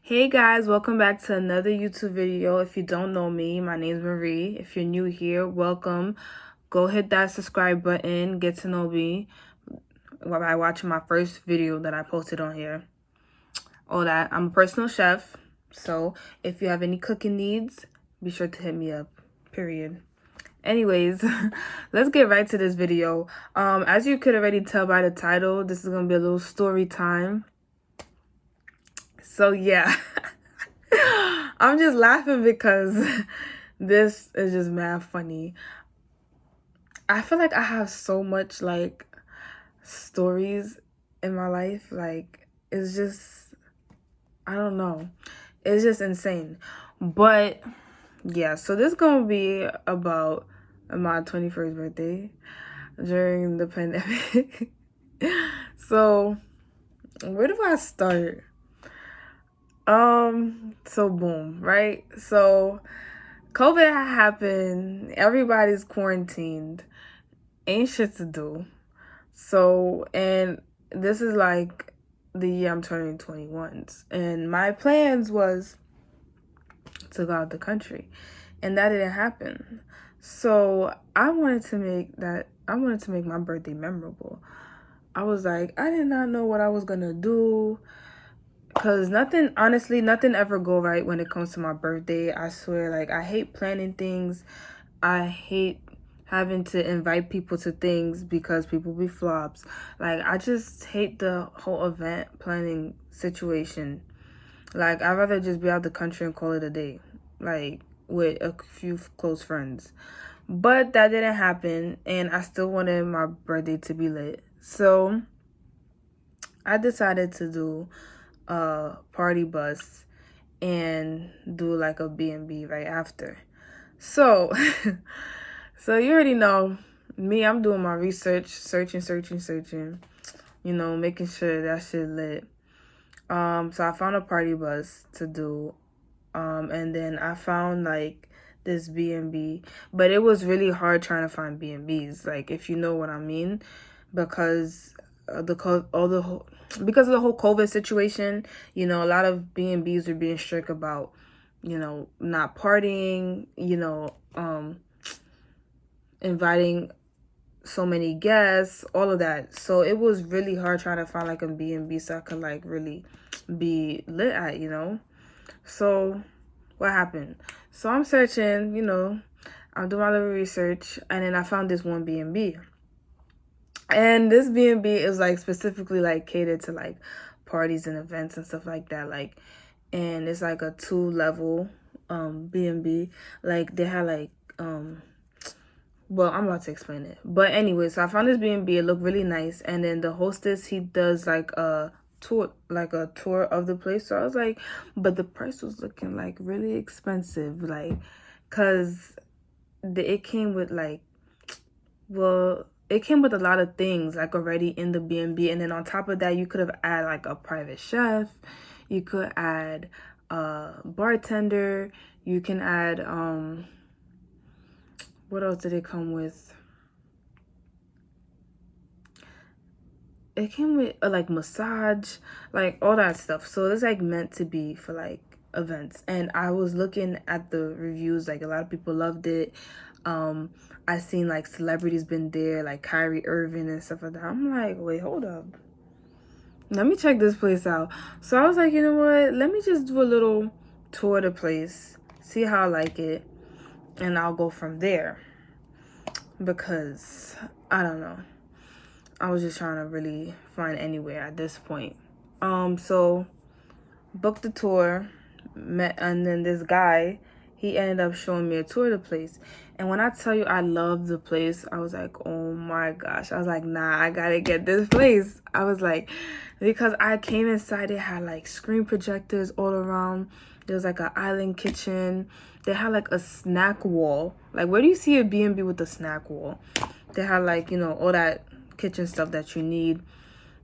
Hey guys, welcome back to another YouTube video. If you don't know me, my name is Marie. If you're new here, welcome. Go hit that subscribe button, get to know me by watching my first video that I posted on here. All that. I'm a personal chef, so if you have any cooking needs, be sure to hit me up, period. Anyways, let's get right to this video. As you could already tell by the title, this is gonna be a little story time. So yeah. I'm just laughing because this is just mad funny. I feel like I have so much like stories in my life. Like it's just, I don't know. It's just insane. But yeah, so this is gonna be about my 21st birthday during the pandemic. So where do I start? So boom, right? So COVID happened, everybody's quarantined, ain't shit to do. So, and this is like the year I'm turning 21. And my plans was to go out the country. And that didn't happen. So I wanted to make my birthday memorable. I was like, I did not know what I was gonna do. Cause honestly, nothing ever go right when it comes to my birthday. I swear, like I hate planning things. I hate having to invite people to things because people be flops. Like I just hate the whole event planning situation. Like I'd rather just be out the country and call it a day. Like with a few close friends. But that didn't happen and I still wanted my birthday to be lit. So I decided to do a party bus and do like a B&B right after. So so you already know me, I'm doing my research, searching, making sure that shit lit. So I found a party bus to do, and then I found like this B&B, but it was really hard trying to find B&Bs, like if you know what I mean, because because of the whole COVID situation, a lot of B&Bs were being strict about, not partying, inviting so many guests, all of that. So it was really hard trying to find like a B&B so I could like really be lit at. So what happened? So I'm searching, I'm doing my little research, and then I found this one B&B. And this B&B is like specifically like catered to like parties and events and stuff like that. Like, and it's like a 2-level B&B. Like they had like well, I'm about to explain it. But anyway, so I found this B&B. It looked really nice. And then the hostess, he does like a tour of the place. So I was like, but the price was looking like really expensive. Like, cause it came with like, well, it came with a lot of things like already in the B&B. And then on top of that, you could have added like a private chef. You could add a bartender. You can add, what else did it come with? It came with like massage, like all that stuff. So it's like meant to be for like events. And I was looking at the reviews, like a lot of people loved it. I seen like celebrities been there, like Kyrie Irving and stuff like that. I'm like, wait, hold up, let me check this place out. So I was like, you know what, let me just do a little tour of the place, see how I like it, and I'll go from there. Because I don't know, I was just trying to really find anywhere at this point. So booked the tour, and then this guy, he ended up showing me a tour of the place. And when I tell you I love the place, I was like, oh my gosh. I was like, nah, I gotta get this place. I was like, because I came inside, it had like screen projectors all around. There was like an island kitchen. They had like a snack wall. Like, where do you see a B&B with a snack wall? They had like, all that kitchen stuff that you need.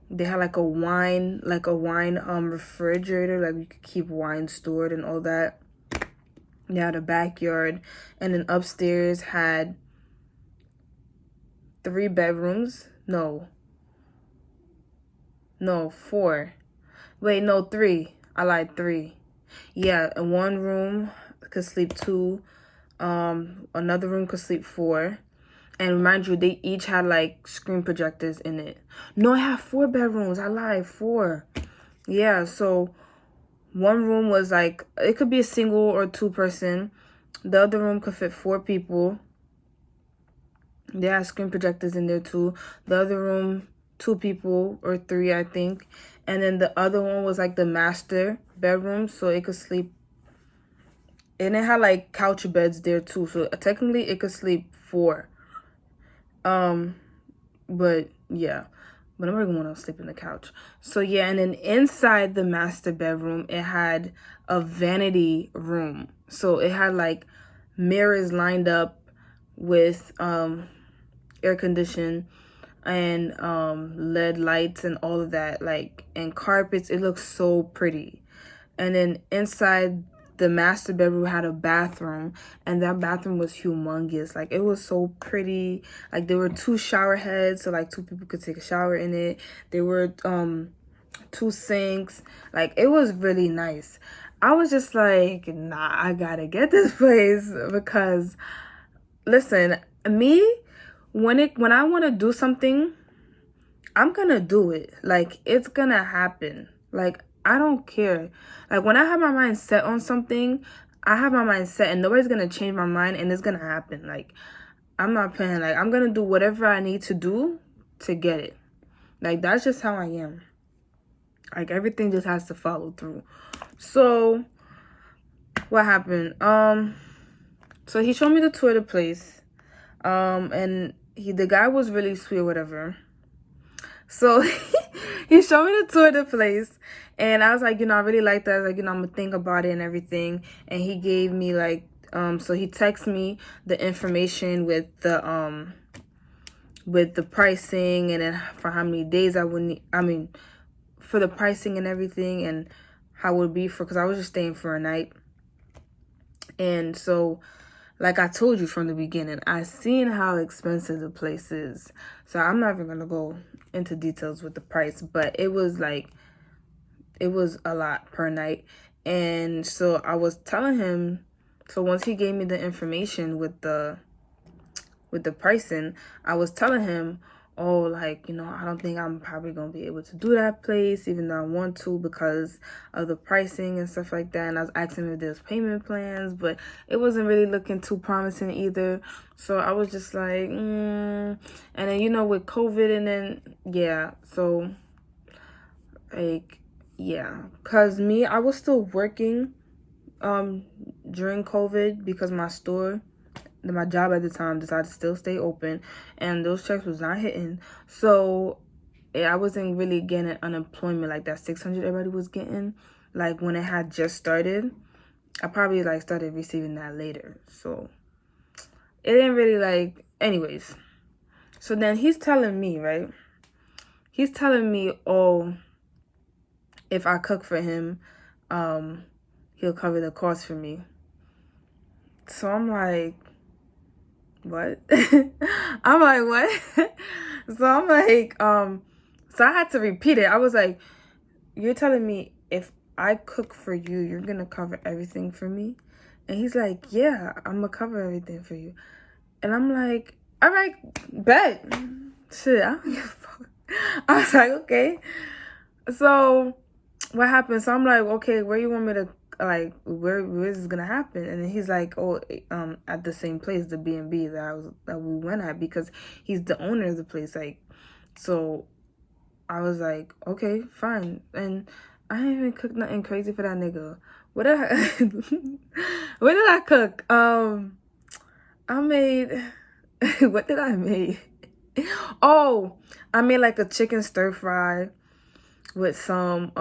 They had like a wine refrigerator, like you could keep wine stored and all that. They had a backyard, and then upstairs had 3 bedrooms. No, 4. Wait, no, 3. I lied, 3. Yeah, in one room could sleep 2. Another room could sleep 4. And mind you, they each had like screen projectors in it. No, I have 4 bedrooms. I lied, 4. Yeah, so one room was like, it could be a single or 2-person. The other room could fit 4 people. They had screen projectors in there too. The other room, 2 people or 3, I think. And then the other one was like the master bedroom, so it could sleep. And it had like couch beds there too, so technically it could sleep 4. But yeah, but I'm not gonna want to sleep in the couch. So yeah, and then inside the master bedroom, it had a vanity room. So it had like mirrors lined up with air condition and LED lights and all of that, like, and carpets. It looks so pretty. And then inside the master bedroom had a bathroom, and that bathroom was humongous. Like, it was so pretty. Like, there were 2 shower heads, so like 2 people could take a shower in it. There were 2 sinks. Like, it was really nice. I was just like, nah, I gotta get this place, because listen, me, when I want to do something, I'm gonna do it. Like, it's gonna happen. Like, I don't care. Like, when I have my mind set on something, I have my mind set, and nobody's gonna change my mind, and it's gonna happen. Like, I'm not playing. Like, I'm gonna do whatever I need to do to get it. Like, that's just how I am. Like, everything just has to follow through. So what happened? So he showed me the tour of the place. And the guy was really sweet or whatever. So he showed me the tour of the place, and I was like, I really like that. I was like, I'm gonna think about it and everything. And he gave me like, so he texted me the information with the pricing, and then for how many days I would need, for the pricing and everything, and how it would be because I was just staying for a night. And so, like I told you from the beginning, I seen how expensive the place is. So I'm not even gonna go into details with the price, but it was a lot per night. And so I was telling him, so once he gave me the information with the pricing, I was telling him, oh, like, I don't think I'm probably gonna be able to do that place, even though I want to, because of the pricing and stuff like that. And I was asking him if there's payment plans, but it wasn't really looking too promising either. So I was just like, and then, with COVID, and then, yeah, so, like, yeah, because I was still working during COVID, because my job at the time decided to still stay open, and those checks was not hitting. So I wasn't really getting unemployment like that 600 everybody was getting, like when it had just started. I probably like started receiving that later. So it didn't really anyways. So then he's telling me, right? He's telling me, oh, if I cook for him, he'll cover the cost for me. So I'm like, what? I'm like, what? So I'm like, so I had to repeat it. I was like, you're telling me if I cook for you, you're gonna cover everything for me? And he's like, yeah, I'm gonna cover everything for you. And I'm like, all right, bet. Shit, I don't give a fuck. I was like, okay. So what happened? So I'm like, okay, where you want me to, like, where is this gonna happen? And then he's like, oh, at the same place, the B&B that we went at, because he's the owner of the place. Like, so I was like, okay, fine. And I didn't even cook nothing crazy for that nigga. What did what did I cook? I made what did I make? Oh, I made like a chicken stir fry with some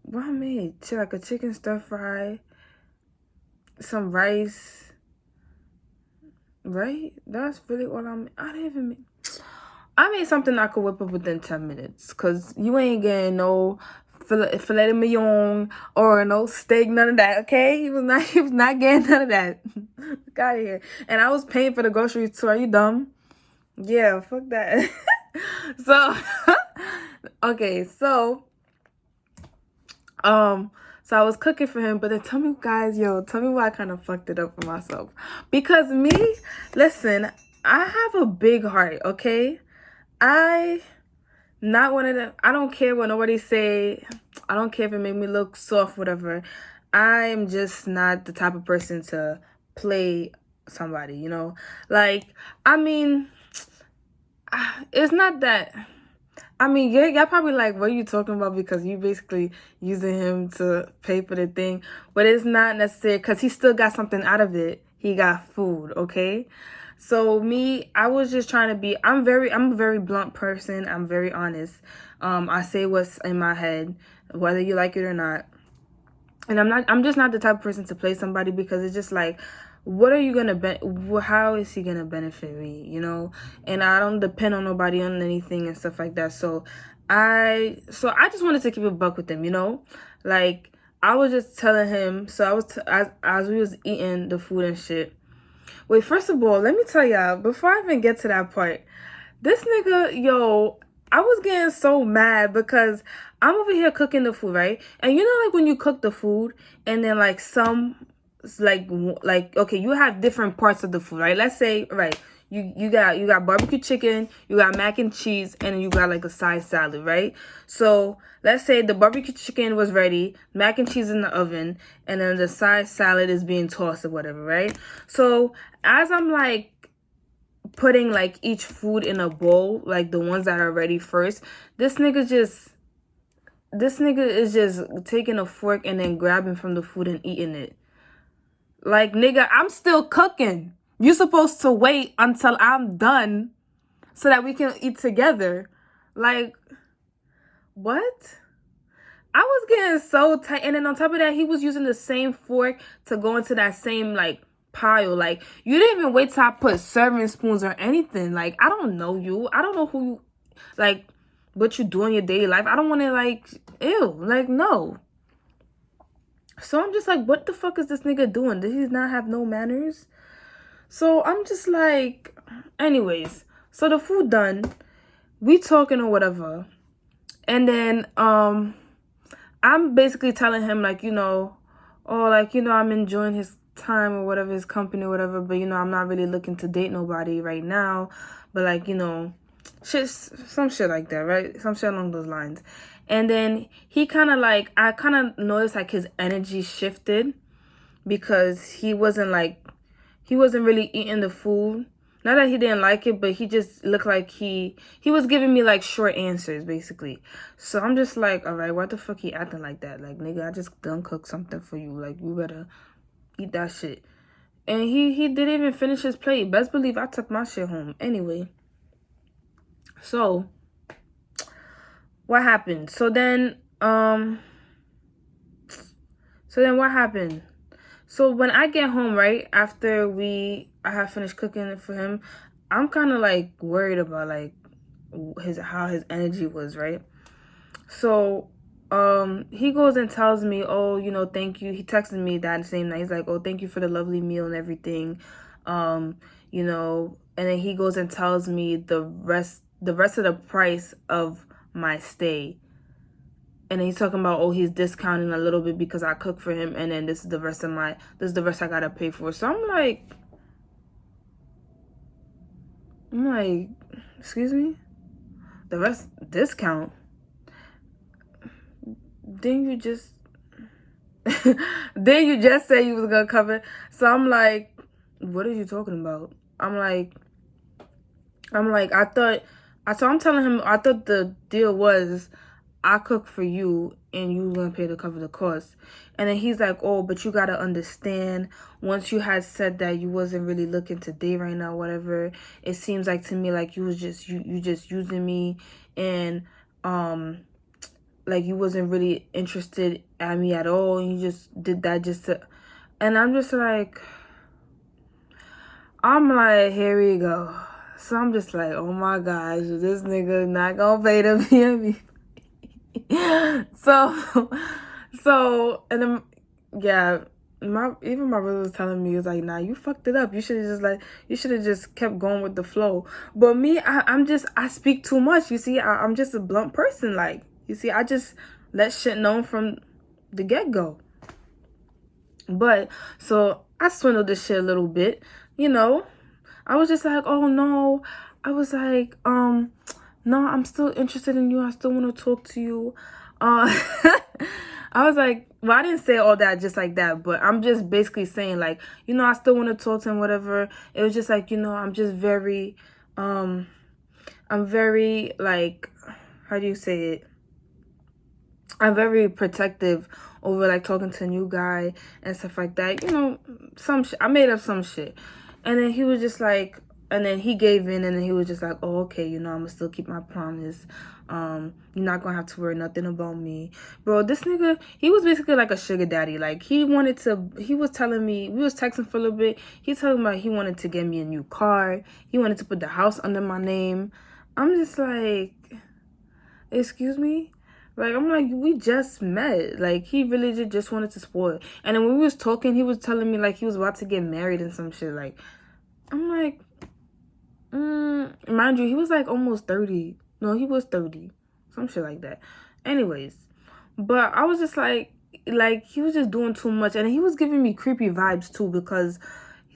what I made? Like a chicken stir fry, some rice, right? That's really all I didn't even make. I made something I could whip up within 10 minutes, because you ain't getting no filet mignon or no steak, none of that, okay? He was not getting none of that. Get out of here. And I was paying for the groceries too. Are you dumb? Yeah, fuck that. So, okay, so So I was cooking for him, but then tell me guys, tell me why I kind of fucked it up for myself. Because me, listen, I have a big heart, okay? I not one of them. I don't care what nobody say. I don't care if it made me look soft, whatever. I'm just not the type of person to play somebody, you know? Like, I mean, it's not that. I mean, yeah, y'all probably like, what are you talking about? Because you basically using him to pay for the thing. But it's not necessary because he still got something out of it. He got food, okay? So me, I was just trying to be, I'm a very blunt person. I'm very honest. I say what's in my head, whether you like it or not. And I'm just not the type of person to play somebody because it's just like, what are you gonna how is he gonna benefit me, you know? And I don't depend on nobody on anything and stuff like that. So I just wanted to keep a buck with him, you know? Like, I was just telling him, so I was as we was eating the food and shit. Wait, first of all, let me tell y'all, before I even get to that part, this nigga, yo, I was getting so mad because I'm over here cooking the food, right? And you know, like when you cook the food and then like okay, you have different parts of the food, right? Let's say, right, you got barbecue chicken, you got mac and cheese, and you got like a side salad, right? So let's say the barbecue chicken was ready, mac and cheese in the oven, and then the side salad is being tossed or whatever, right? So as I'm like putting like each food in a bowl, like the ones that are ready first, this nigga is just taking a fork and then grabbing from the food and eating it. Like, nigga, I'm still cooking. You're supposed to wait until I'm done so that we can eat together. Like, what? I was getting so tight. And then on top of that, he was using the same fork to go into that same, like, pile. Like, you didn't even wait till I put serving spoons or anything. Like, I don't know you. I don't know who you, like, what you do in your daily life. I don't want to, like, ew. Like, no. So I'm just like, what the fuck is this nigga doing? Does he not have no manners? So I'm just like, anyways. So the food done. We talking or whatever. And then, I'm basically telling him, like, you know, oh, like, you know, I'm enjoying his time or whatever, his company or whatever, but, you know, I'm not really looking to date nobody right now, but, like, you know, some shit like that, right? Some shit along those lines. And then he kind of, like, I kind of noticed, like, his energy shifted because he wasn't really eating the food. Not that he didn't like it, but he just looked like he was giving me, like, short answers, basically. So I'm just like, all right, why the fuck he acting like that? Like, nigga, I just done cooked something for you. Like, you better eat that shit. And he didn't even finish his plate. Best believe I took my shit home. Anyway. So, what happened? So then what happened? So when I get home, right, after I have finished cooking for him, I'm kind of like worried about like how his energy was, right? So he goes and tells me, oh, you know, thank you. He texted me that same night. He's like, oh, thank you for the lovely meal and everything. You know, and then he goes and tells me the rest of the price of my stay. And then he's talking about, oh, he's discounting a little bit because I cook for him, and then this is the rest I gotta pay for. So I'm like, excuse me? The rest discount? Didn't you just say you was gonna cover? So I'm like, what are you talking about? I'm like, so I'm telling him, I thought the deal was I cook for you and you gonna pay to cover the cost. And then he's like, oh, but you gotta understand, once you had said that you wasn't really looking to date right now, whatever, it seems like to me like you was just you just using me, and like you wasn't really interested at me at all, and you just did that just to. And I'm like, here we go. So I'm just like, oh my gosh, this nigga not gonna pay to be a me. So and then, yeah, even my brother was telling me, he was like, nah, you fucked it up. You should have just kept going with the flow. But me, I speak too much. You see, I'm just a blunt person. Like, you see, I just let shit known from the get-go. But so I swindled this shit a little bit, you know. I was just like, oh no. I was like, no, I'm still interested in you. I still want to talk to you. I was like, well, I didn't say all that just like that, but I'm just basically saying, like, you know, I still want to talk to him, whatever. It was just like, you know, I'm just very, I'm very, like, how do you say it? I'm very protective over, like, talking to a new guy and stuff like that. You know, some shit. I made up some shit. And then he was just like, and then he gave in, and then he was just like, oh, okay, you know, I'm gonna still keep my promise. You're not gonna have to worry nothing about me. Bro, this nigga, he was basically like a sugar daddy. Like, he was telling me, we was texting for a little bit. He told me he wanted to get me a new car. He wanted to put the house under my name. I'm just like, excuse me? Like, I'm like, we just met. Like, he really just wanted to spoil. And then when we was talking, he was telling me, like, he was about to get married and some shit. Like, I'm like, mind you, he was, like, almost 30. No, he was 30. Some shit like that. Anyways. But I was just like, he was just doing too much. And he was giving me creepy vibes, too, because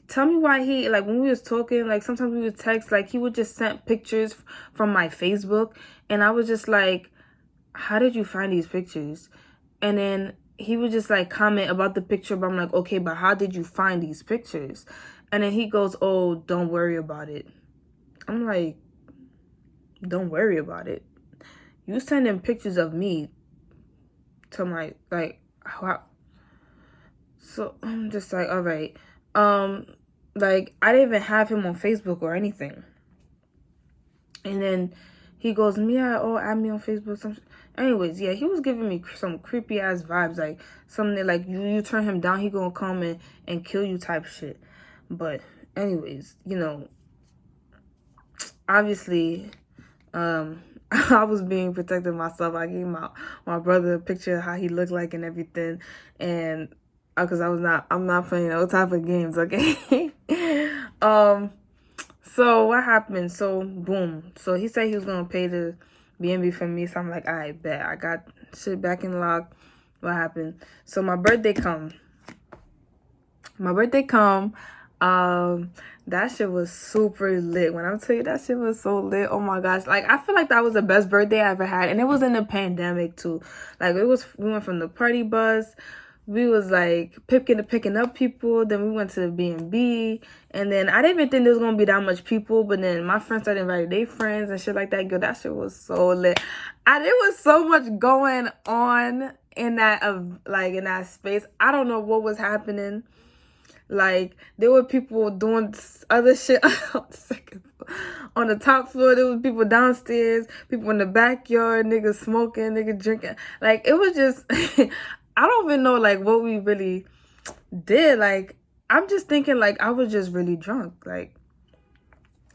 tell me why he, like, when we was talking, like, sometimes we would text, like, he would just send pictures from my Facebook. And I was just like, how did you find these pictures? And then he would just like comment about the picture, but I'm like, okay, but how did you find these pictures? And then he goes, oh, don't worry about it. I'm like, don't worry about it. You sending pictures of me to my, like, how? So I'm just like, all right. Like, I didn't even have him on Facebook or anything. And then he goes, Mia, oh, add me on Facebook. Anyways, yeah, he was giving me some creepy ass vibes, like something that, like, you turn him down, he gonna come and kill you type shit. But anyways, you know, obviously, I was being protective myself. I gave my brother a picture of how he looked like and everything, and because I'm not playing those type of games, okay? So what happened? So boom. So he said he was gonna pay the BNB for me. So I'm like, I bet. I got shit back in lock. What happened? So my birthday come. That shit was super lit. When I'm telling you, that shit was so lit. Oh my gosh. Like, I feel like that was the best birthday I ever had. And it was in the pandemic too. Like, we went from the party bus. We was like picking up people. Then we went to the B&B. And then I didn't even think there was gonna be that much people. But then my friends started inviting their friends and shit like that. Girl, that shit was so lit. There was so much going on in that in that space. I don't know what was happening. Like, there were people doing other shit on the second floor. On the top floor, there was people downstairs, people in the backyard, niggas smoking, niggas drinking. Like, it was just, I don't even know, like, what we really did. Like, I'm just thinking, like, I was just really drunk. Like,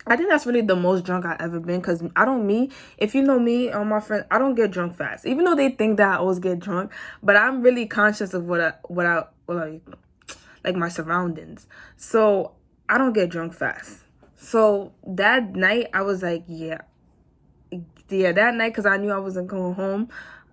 I think that's really the most drunk I've ever been, because if you know me or my friends, I don't get drunk fast. Even though they think that I always get drunk, but I'm really conscious of what I like my surroundings. So I don't get drunk fast. So that night I was like, yeah, that night, because I knew I wasn't going home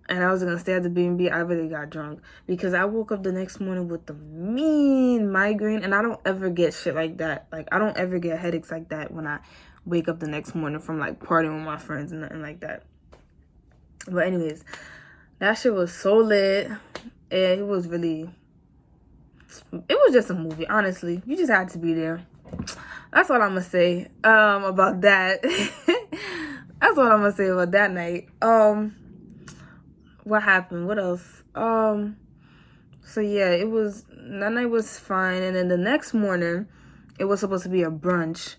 and I was gonna stay at the B&B, I really got drunk, because I woke up the next morning with the mean migraine, and I don't ever get shit like that. Like, I don't ever get headaches like that when I wake up the next morning from like partying with my friends and nothing like that. But anyways, that shit was so lit, and it was just a movie, honestly. You just had to be there. That's what I'm gonna say about that. That's what I'm gonna say about that night. What happened? What else? So yeah, that night was fine. And then the next morning, it was supposed to be a brunch.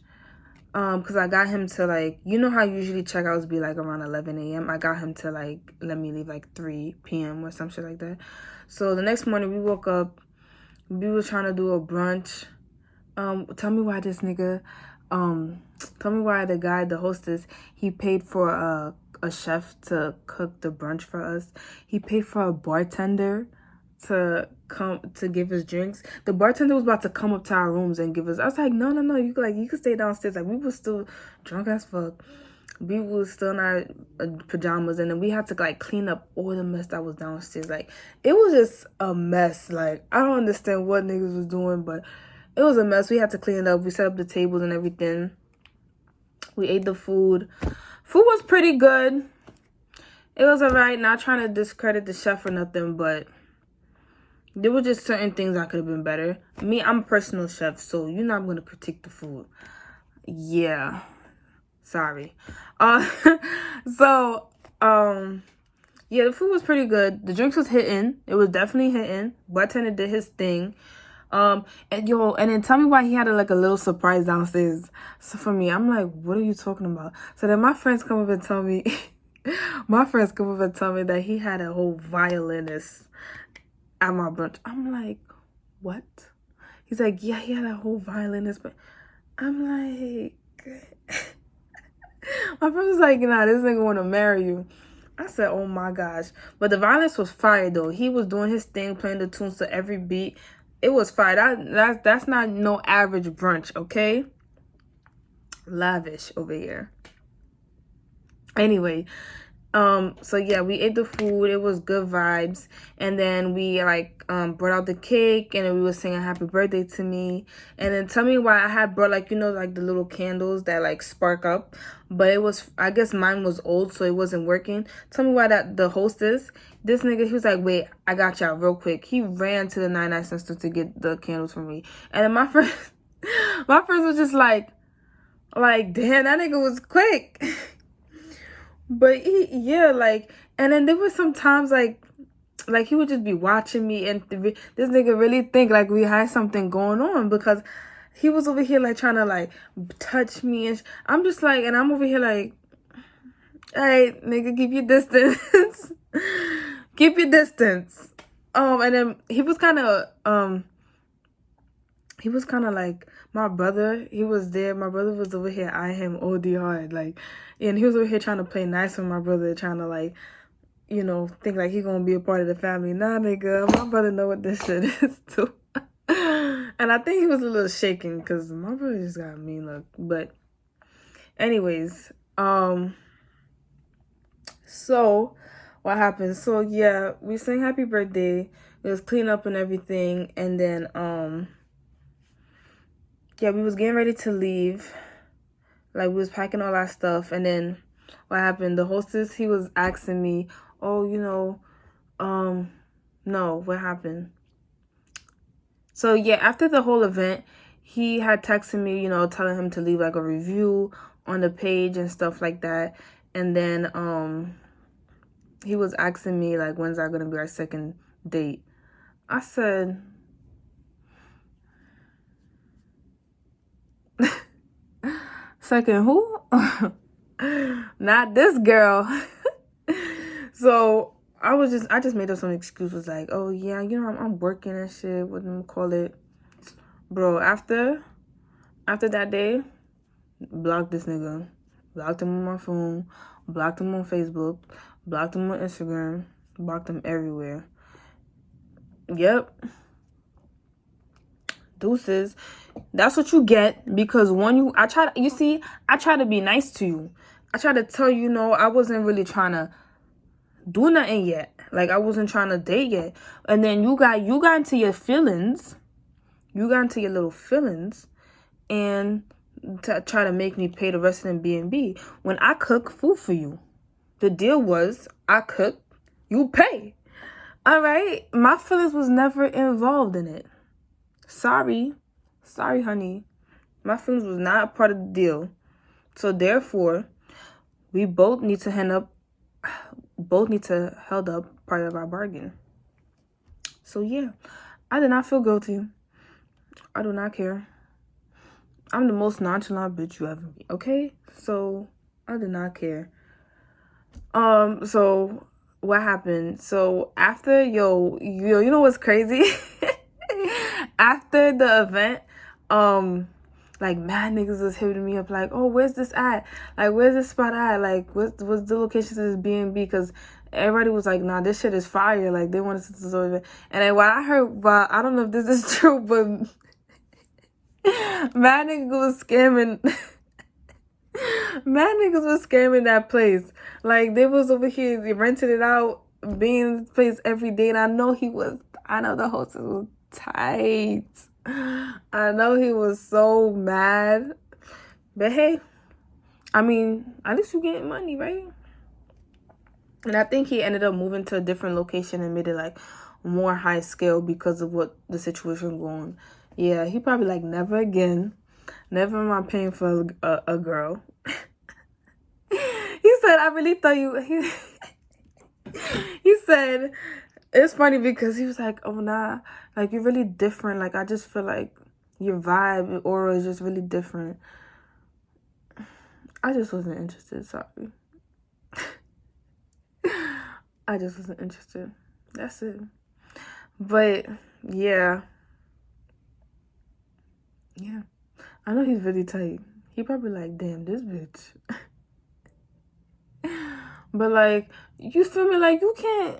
Because I got him to, like, you know how usually checkouts be like around 11 a.m. I got him to, like, let me leave like 3 p.m. or some shit like that. So the next morning we woke up. We were trying to do a brunch. Tell me why this nigga, tell me why the hostess, he paid for a chef to cook the brunch for us. He paid for a bartender to come to give us drinks. The bartender was about to come up to our rooms and give us. I was like, no, you can stay downstairs. Like, we were still drunk as fuck. We was still in our pajamas, and then we had to like clean up all the mess that was downstairs. Like, it was just a mess. Like, I don't understand what niggas was doing, but it was a mess. We had to clean it up. We set up the tables and everything. We ate the food. Food was pretty good. It was alright. Not trying to discredit the chef or nothing, but there were just certain things that could have been better. Me, I'm a personal chef, so you're not gonna critique the food. Yeah. Sorry. Uh so yeah, the food was pretty good. The drinks was hitting. It was definitely hitting. Bartender did his thing. And then tell me why he had like a little surprise downstairs. So for me, I'm like, what are you talking about? So then my friends come up and tell me that he had a whole violinist at my brunch. I'm like, what? He's like, yeah, he had a whole violinist, but I'm like, my friend was like, nah, this nigga want to marry you. I said, oh my gosh. But the violinist was fire though. He was doing his thing, playing the tunes to every beat. It was fire. That's not no average brunch, okay? Lavish over here. Anyway, so yeah, we ate the food. It was good vibes. And then we like brought out the cake, and then we were singing happy birthday to me. And then tell me why I had brought like, you know, like the little candles that like spark up, but it was, I guess mine was old, so it wasn't working. Tell me why the hostess, this nigga, he was like, wait, I got y'all real quick. He ran to the 99 cent store to get the candles for me. And then my friend was just like damn, that nigga was quick. But like, and then there was some times like he would just be watching me, and this nigga really think like we had something going on, because he was over here like trying to like touch me, and I'm just like, and I'm over here like, hey nigga, keep your distance. Keep your distance. And then he was kind of like, my brother, he was there. My brother was over here eyeing him OD hard. Like, and he was over here trying to play nice with my brother, trying to like, you know, think like he gonna be a part of the family. Nah, nigga, my brother know what this shit is too. And I think he was a little shaken because my brother just got a mean look. But anyways, so what happened? So yeah, we sang happy birthday. It was clean up and everything, and then yeah, we was getting ready to leave. Like, we was packing all our stuff, and then what happened? The hostess, he was asking me, oh, you know, no, what happened? So yeah, after the whole event, he had texted me, you know, telling him to leave like a review on the page and stuff like that. And then he was asking me like, when's that gonna be our second date? I said, second who? Not this girl. So I just made up some excuses like, oh yeah, you know, I'm working and shit. What do you call it, bro? After that day, blocked this nigga, blocked him on my phone, blocked him on Facebook, blocked him on Instagram, blocked him everywhere. Yep. Deuces. That's what you get, because I try to be nice to you. I try to tell you, no, I wasn't really trying to do nothing yet. Like, I wasn't trying to date yet. And then you got into your feelings. You got into your little feelings and to try to make me pay the rest of the B&B when I cook food for you. The deal was I cook, you pay. All right? My feelings was never involved in it. Sorry, honey. My feelings was not a part of the deal. So therefore, we both need to held up part of our bargain. So yeah, I did not feel guilty. I do not care. I'm the most nonchalant bitch you ever meet, okay? So I did not care. So what happened? So after you know what's crazy? After the event, like, mad niggas was hitting me up like, oh, where's this at? Like, where's this spot at? Like, what's the location to this B&B? Because everybody was like, nah, this shit is fire. Like, they wanted to do it. And then what I heard, well, I don't know if this is true, but mad niggas was scamming. Mad niggas was scamming that place. Like, they was over here, they rented it out, being in this place every day. And I know the hostess was tight. I know he was so mad. But hey, I mean, at least you getting money, right? And I think he ended up moving to a different location and made it like more high scale because of what the situation going. Yeah, he probably like, never again. Never am I paying for a girl. He said, I really thought you... He said, it's funny because he was like, oh, nah, like, you're really different. Like, I just feel like your vibe, your aura is just really different. I just wasn't interested, sorry. I just wasn't interested. That's it. But, yeah. Yeah. I know he's really tight. He probably like, damn, this bitch. But like, you feel me? Like, you can't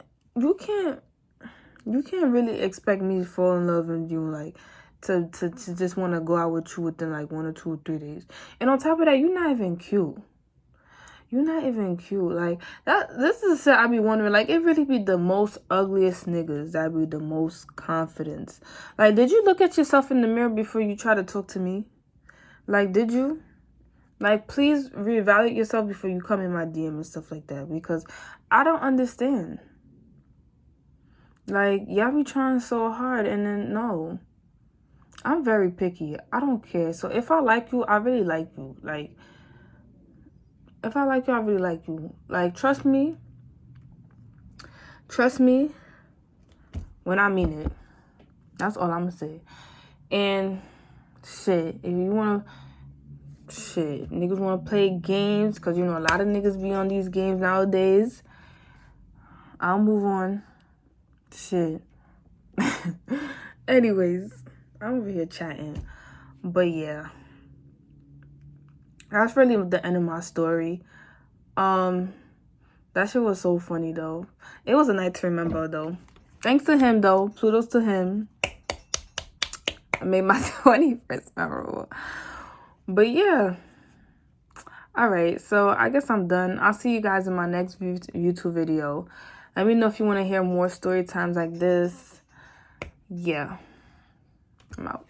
really expect me to fall in love with you, like, to just want to go out with you within like 1 or 2 or 3 days. And on top of that, you're not even cute. You're not even cute. Like, that. This is shit I be wondering. Like, it really be the most ugliest niggas that be the most confidence. Like, did you look at yourself in the mirror before you try to talk to me? Like, did you? Like, please reevaluate yourself before you come in my DM and stuff like that. Because I don't understand. Like, y'all be trying so hard and then no. I'm very picky. I don't care. So if I like you, I really like you. Like, if I like you, I really like you. Like, trust me. Trust me when I mean it. That's all I'm going to say. And shit, if you want to... Shit, niggas want to play games, because, you know, a lot of niggas be on these games nowadays. I'll move on. Shit. Anyways, I'm over here chatting. But yeah. That's really the end of my story. That shit was so funny, though. It was a night to remember, though. Thanks to him, though. Plutos to him. I made my 21st memorable. But yeah. Alright, so I guess I'm done. I'll see you guys in my next YouTube video. Let me know if you want to hear more story times like this. Yeah. I'm out.